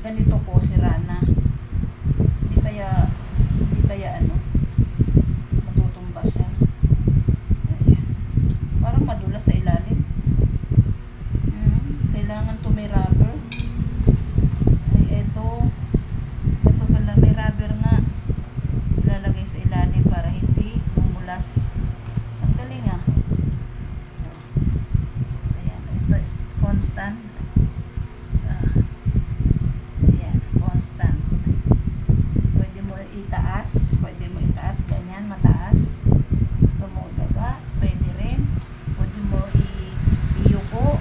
ganito po si Rana. Hindi kaya ano, matutumba siya. Ayan. Parang madulas sa ilalim. Kailangan to may rubber. Ay, eto pala, may rubber nga. Ilalagay sa ilalim para hindi bumulas. Ang galing ah. Ayan, ito is constant. Ayan, constant. Pwede mo itaas, ganyan, mataas. Gusto mo baba, pwede rin. Pwede mo iyuko.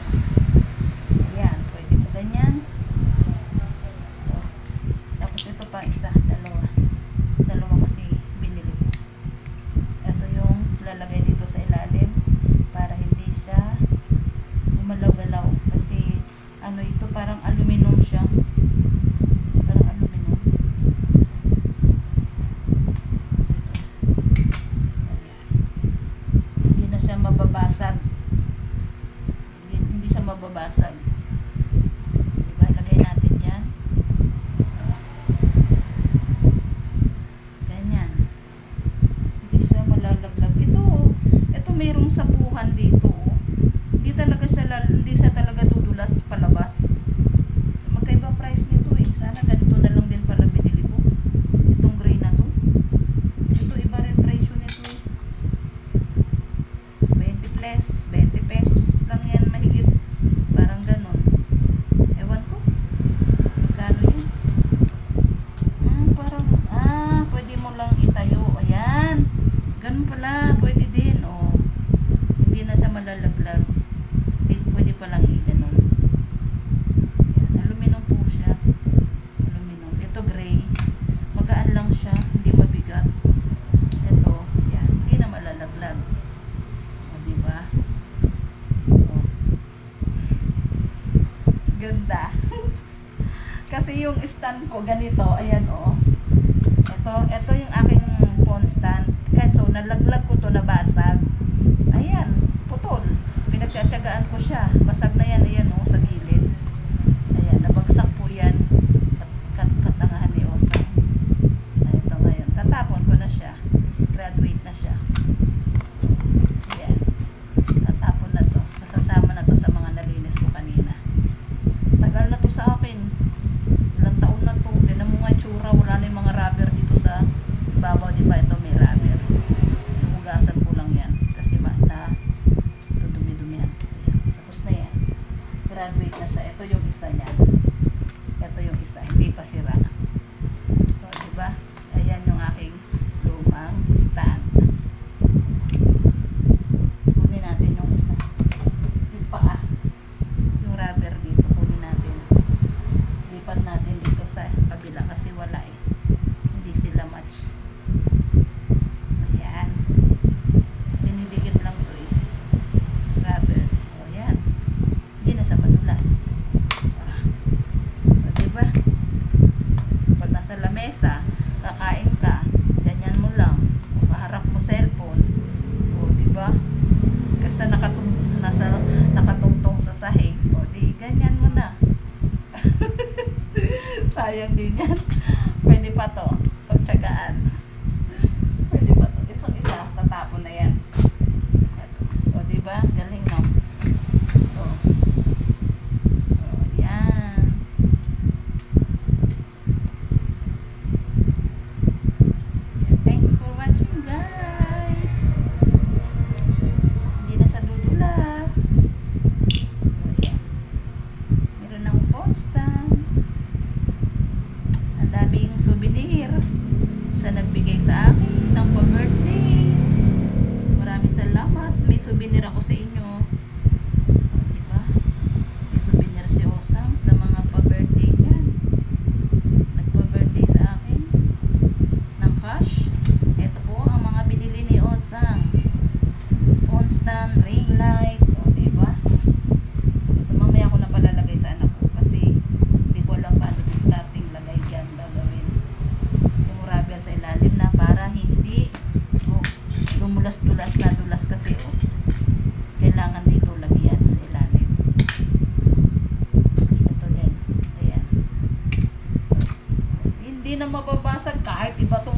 Ayan, pwede mo ganyan. Ito. Tapos ito pa isa, dalawa kasi binili ko. Ito yung lalagay dito sa ilalim para hindi siya gumalaw-galaw, kasi ano ito, parang aluminum siya. Hindi siya mababasag. Diba? Lagay natin dyan. Ganyan. Hindi siya malalaglag. Ito mayroong sapuhan dito. Hindi siya talaga dudulas palabas. Magkaiba price nito eh. Sana ganito na lang din pala binili ko. Itong gray na to. Ito iba rin presyo nito eh. 20 pesos lang yan, mahigit. Parang ganon. Ewan ko. Magkano yun? Parang, pwede mo lang itayo. Ayan. Ganon pala. Pwede din. Oh. Hindi na siya malalaglag. Pwede palang i-ganon. Ayan. Aluminum po siya. Aluminum. Ito gray. Magaan lang siya. Hindi mabigat. Ito. Ayan. Hindi na malalaglag. Diba? Oh. Ganda. Kasi yung stand ko ganito, ayan oh. Ito yung aking phone stand. Kaso nalaglag ko to, nabasag. Ayan, putol. Pinagtsatsagaan ko siya. Basag na yan, ayan oh, sa gilid. Ayan, nabagsak po yan. Katangahan ni Osang. Ay, ito ngayon. Tatapon ko na siya. Graduate na siya. Sasama na to sa mga nalinis ko kanina. Tagal na to sa akin. Ilang taon na to. Tinan mo nga tsura. Wala na yung mga rubber dito sa babaw. Diba ito may rubber. Hugasan ko lang yan. Kasi na dudumi-dumi yan. Tapos na yan. Graduate na siya. Ito yung isa niya. Ito yung isa. Hindi pa sira. So, diba? Ayan yung aking lumang stand. Natin dito sa kabila kasi wala eh, hindi sila match. Ayan, dinidikit lang to eh, rubber. O yan, hindi na siya madulas. O diba, pag nasa lamesa kakain ka, ganyan mo lang, kaharap mo cellphone. O diba, kasi nakatungtong sa sahig. O di ganyan mo na. Sayang din yan. Pwede pa to pagtsagaan. Pwede pa to. Isang isa, tatapon na yan. O diba? Galing no? O. Yan. Thank you for watching guys. Hindi na siya dudulas. Meron akong constant. Daming souvenir sa nagbigay sa akin ng pa-birthday. Maraming salamat. May souvenir ako sa inyo. Diba? May souvenir si Osang sa mga pa-birthday dyan. Nagpa-birthday sa akin ng cash. Ito po ang mga binili ni Osang. Constant, ring light. O diba? Ito mamaya ako na palalagay sa anak ko kasi hindi ko alam paano starting lagay dyan gagawin yung rubber sa ilalim na para hindi dumulas-dulas na dulas kasi oh. hindi na mababasag kahit iba to